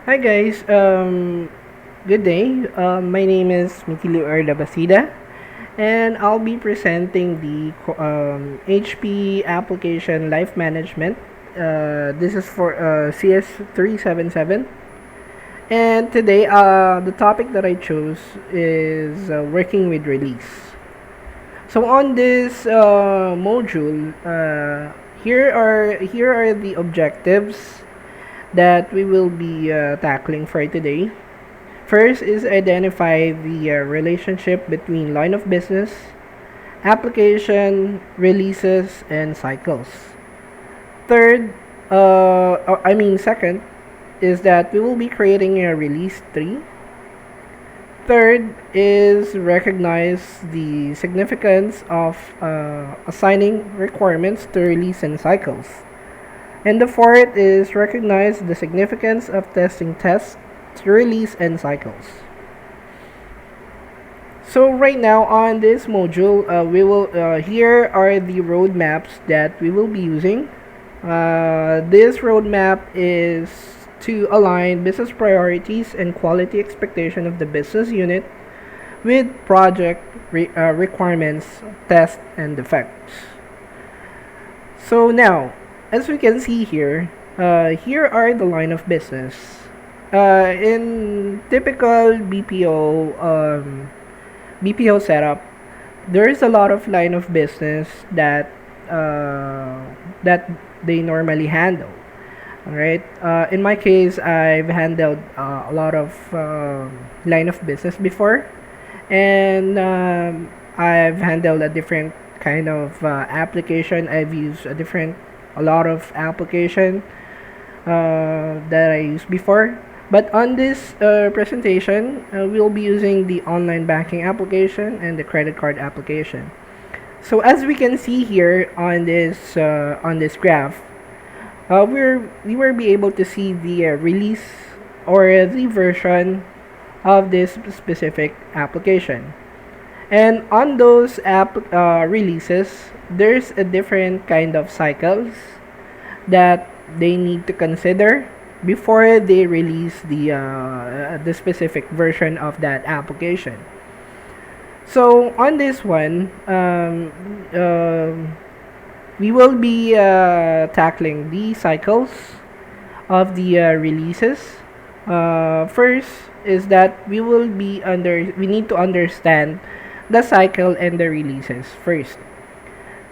Hi guys, good day. My name is Mikki Louie and I'll be presenting the HP application life management. This is for CS377, and today the topic that I chose is working with release. So on this module, here are the objectives that we will be tackling for today. First is identify the relationship between line of business, application, releases, and cycles. Third, second, is that we will be creating a release tree. Third is recognize the significance of assigning requirements to release and cycles. And the fourth is recognize the significance of testing tests, release, and cycles. So right now on this module, we will here are the roadmaps that we will be using. This roadmap is to align business priorities and quality expectation of the business unit with project requirements, tests, and defects. So now, as we can see here, here are the line of business. In typical BPO setup, there is a lot of line of business that they normally handle. All right. In my case, I've handled a lot of line of business before, and I've handled a different kind of application. I've used a lot of application that I used before. But on this presentation, we'll be using the online banking application and the credit card application. So as we can see here on this graph, we will be able to see the release or the version of this specific application. And on those app releases, there's a different kind of cycles that they need to consider before they release the specific version of that application. So on this one, we will be tackling the cycles of the releases. First is that we need to understand the cycle and the releases first.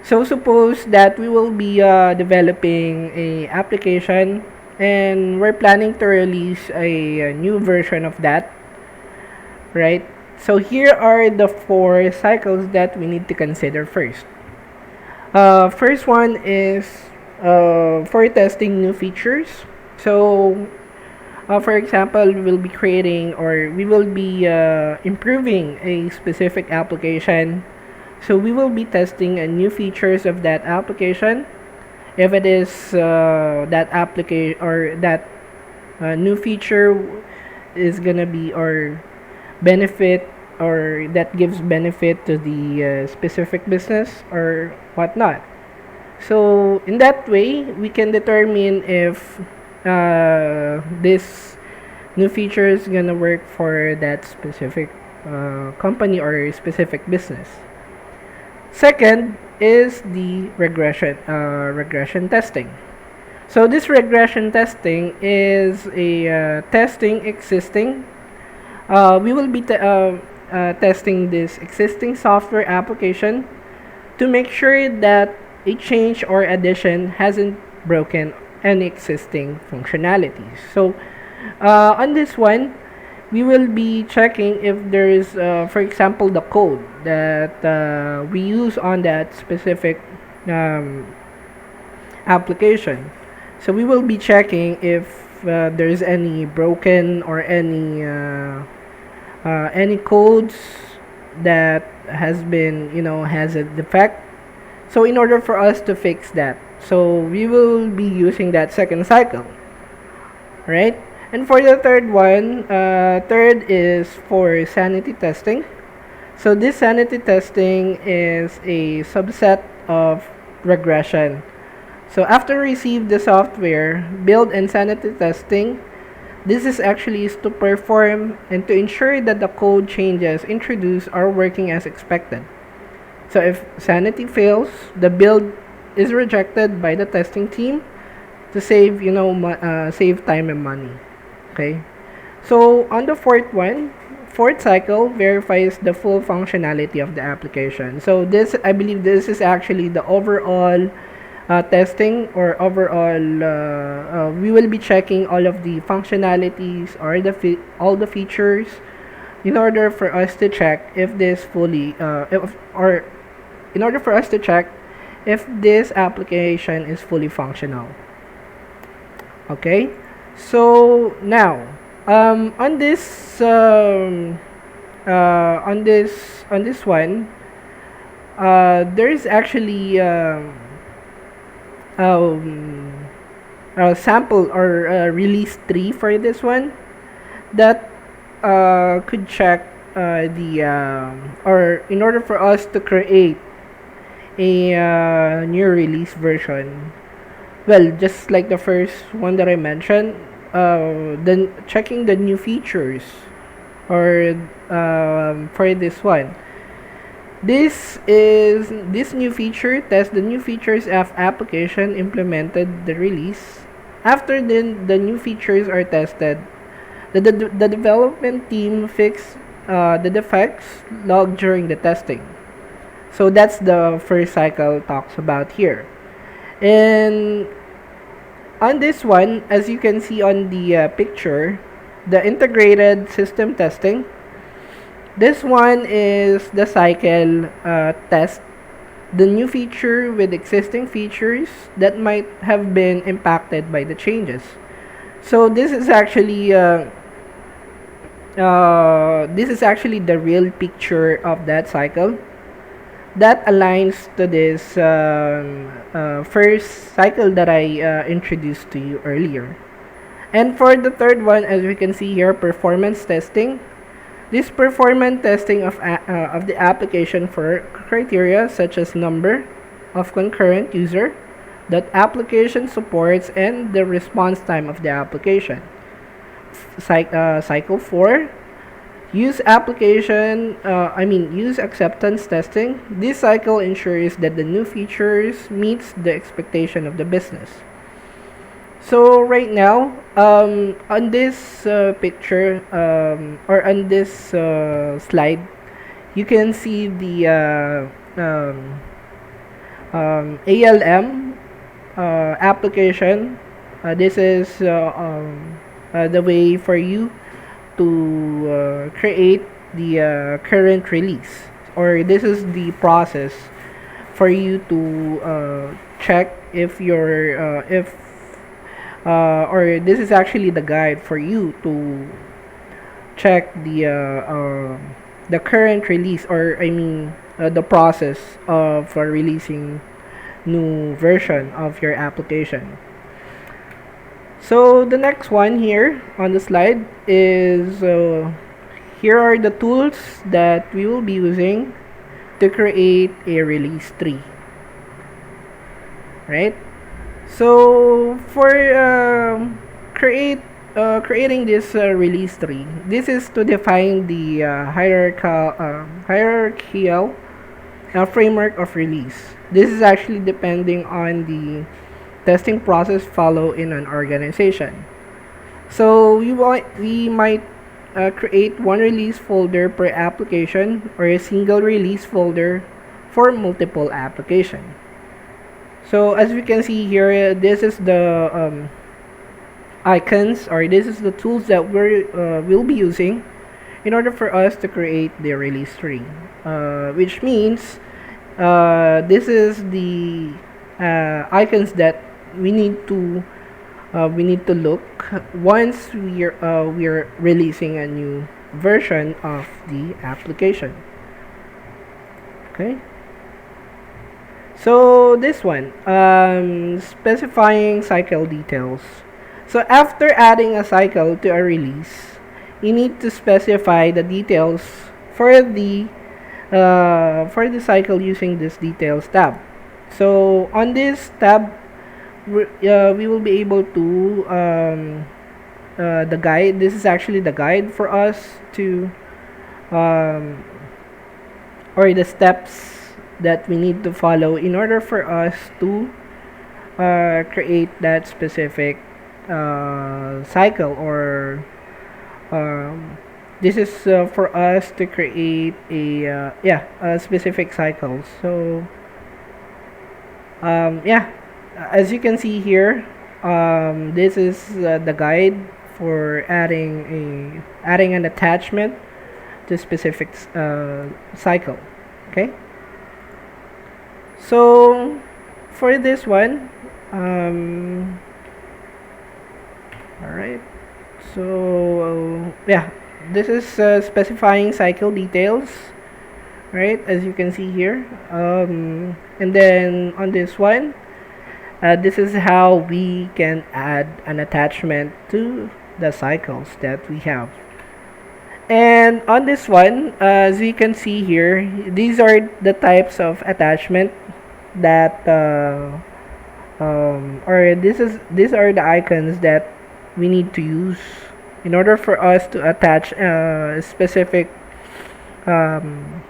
So suppose that we will be developing a application and we're planning to release a new version of that, right? So here are the 4 cycles that we need to consider first. First one is for testing new features. So for example, we will be creating or we will be improving a specific application. So we will be testing new features of that application. If it is that application or that new feature is gonna be or benefit or that gives benefit to the specific business or whatnot. So in that way, we can determine if this new feature is gonna work for that specific company or specific business. Second is the regression testing. So this regression testing is a testing existing. We will be testing this existing software application to make sure that a change or addition hasn't broken any existing functionalities. So on this one, we will be checking if there is, for example, the code that we use on that specific application. So we will be checking if there is any broken or any codes that has been has a defect. So in order for us to fix that, so we will be using that second cycle, right? And for the third one, third is for sanity testing. So this sanity testing is a subset of regression. So after receive the software, build and sanity testing This is actually is to perform and to ensure that the code changes introduced are working as expected. So if sanity fails, the build is rejected by the testing team to save, save time and money. Okay. So on the fourth cycle verifies the full functionality of the application. So this, I believe, this is actually the overall testing, or overall we will be checking all of the functionalities or all the features in order for us to check if this fully or in order for us to check if this application is fully functional. Okay, so now on this one, there is actually a sample or release 3 for this one that could check the or in order for us to create a new release version. Well, just like the first one that I mentioned, then checking the new features, or for this one, this new feature tests the new features of application implemented the release. After the new features are tested, the development team fix the defects logged during the testing. So that's the first cycle talks about here. And on this one, as you can see on the picture, the integrated system testing, this one is the cycle test the new feature with existing features that might have been impacted by the changes. So this is actually the real picture of that cycle that aligns to this first cycle that I introduced to you earlier. And for the third one, as we can see here, performance testing. This performance testing of the application for criteria such as number of concurrent user that application supports and the response time of the application. Cycle 4, use acceptance testing. This cycle ensures that the new features meets the expectation of the business. So right now, on this picture, or on this slide, you can see the ALM application. This is the way for you to create the current release, or this is the process for you to check if or this is actually the guide for you to check the current release, or the process of releasing new version of your application. So the next one here on the slide is here are the tools that we will be using to create a release 3, right? So for creating this release 3, this is to define the hierarchical framework of release. This is actually depending on the testing process followed in an organization. So we might create one release folder per application, or a single release folder for multiple applications. So as we can see here, this is the icons, or this is the tools that we'll be using in order for us to create the release 3, which means this is the icons that we need to look once we're releasing a new version of the application. Okay. So this one, specifying cycle details. So after adding a cycle to a release, you need to specify the details for the cycle using this details tab. So on this tab, we will be able to the guide. This is actually the guide for us to um, or the steps that we need to follow in order for us to create that specific cycle, or um, this is for us to create a specific cycle. So yeah, as you can see here, this is the guide for adding an attachment to specific cycle. Okay, so for this one, all right, so yeah, this is specifying cycle details, right, as you can see here. And then on this one, this is how we can add an attachment to the cycles that we have. And on this one, as you can see here, these are the types of attachment that or these are the icons that we need to use in order for us to attach a specific um,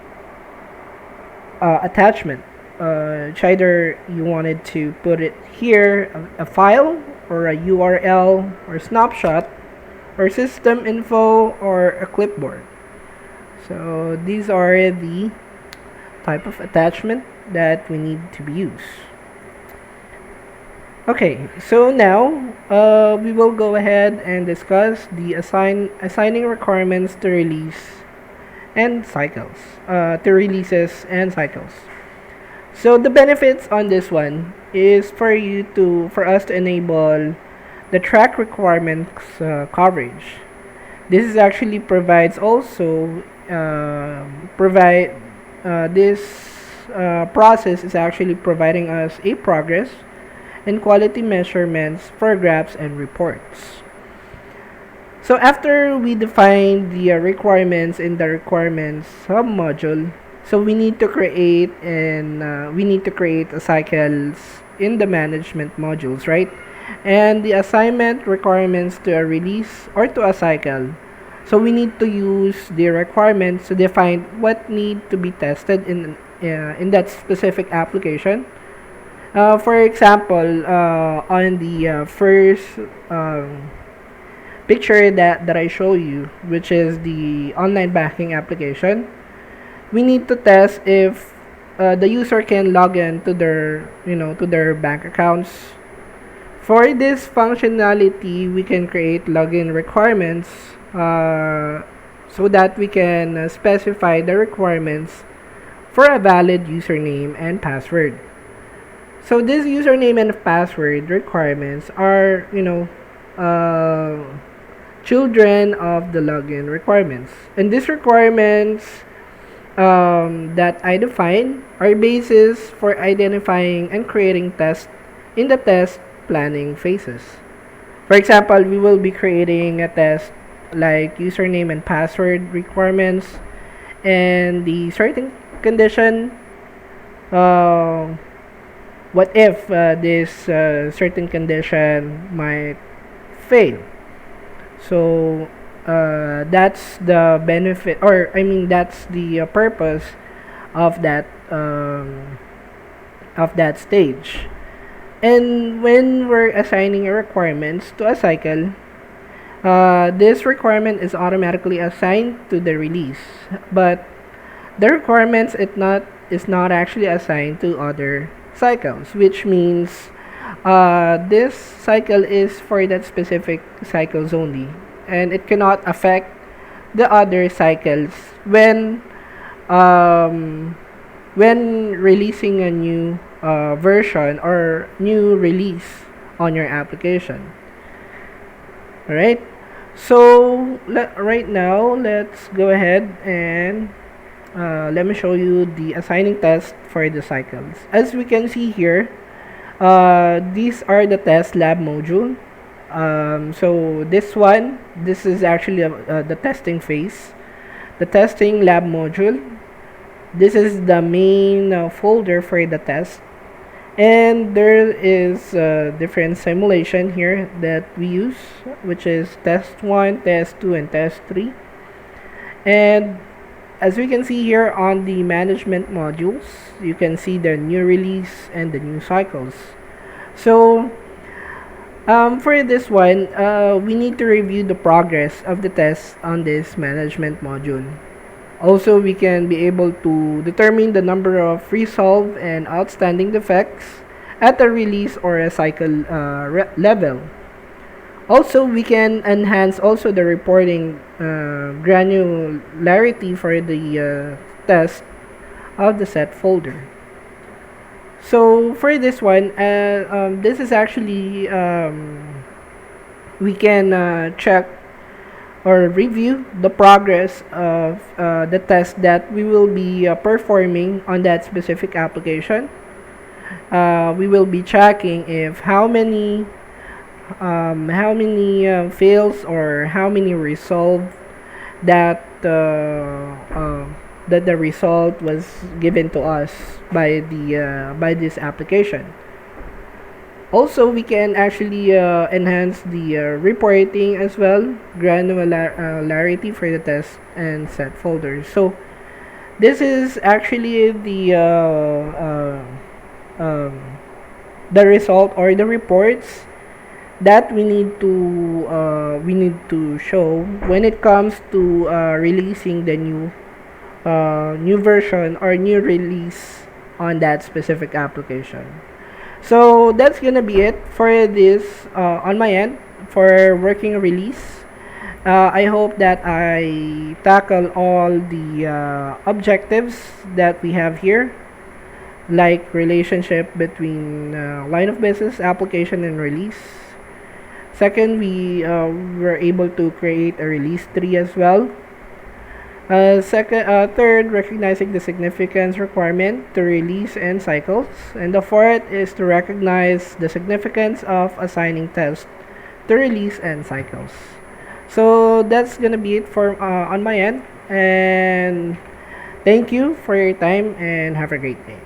attachment. It's either you wanted to put it here, a file, or a URL, or snapshot, or system info, or a clipboard. So these are the type of attachment that we need to be used. Okay, so now we will go ahead and discuss the assigning requirements to release and cycles, to releases and cycles. So the benefits on this one is for us to enable the track requirements coverage. This is actually provides also provide this process is actually providing us a progress and quality measurements for graphs and reports. So after we define the requirements in the requirements submodule, so we need to create a cycles in the management modules, right? And the assignment requirements to a release or to a cycle. So we need to use the requirements to define what need to be tested in that specific application. For example, on the first picture that I show you, which is the online banking application, we need to test if the user can log in to their bank accounts. For this functionality, we can create login requirements so that we can specify the requirements for a valid username and password. So this username and password requirements are, children of the login requirements. And these requirements that I define are basis for identifying and creating tests in the test planning phases. For example, we will be creating a test like username and password requirements and the certain condition. What if this certain condition might fail? So that's the benefit, or I mean that's the purpose of that stage. And when we're assigning requirements to a cycle, this requirement is automatically assigned to the release, but the requirements is not actually assigned to other cycles, which means this cycle is for that specific cycles only, and it cannot affect the other cycles when releasing a new version or new release on your application. Alright, so right now let's go ahead and let me show you the assigning test for the cycles. As we can see here, these are the test lab module. So this is actually the testing phase, the testing lab module. This is the main folder for the test, And there is a different simulation here that we use, which is test 1, test 2, and test 3. And as we can see here on the management modules, you can see the new release and the new cycles. So for this one, we need to review the progress of the tests on this management module. Also, we can be able to determine the number of resolved and outstanding defects at a release or a cycle level. Also, we can enhance also the reporting granularity for the test of the set folder. So for this one, this is actually we can check or review the progress of the test that we will be performing on that specific application. We will be checking if how many fails or how many resolved that that the result was given to us by this application. Also, we can actually enhance the reporting as well, granularity for the test and set folders. So this is actually the result or the reports that we need to show when it comes to releasing the new version or new release on that specific application. So that's gonna be it for this on my end for working release. I hope that I tackle all the objectives that we have here, like relationship between line of business, application, and release. Second, we were able to create a release tree as well. Third, recognizing the significance requirement to release and cycles. And the fourth is to recognize the significance of assigning tests to release and cycles. So that's gonna be it for on my end. And thank you for your time and have a great day.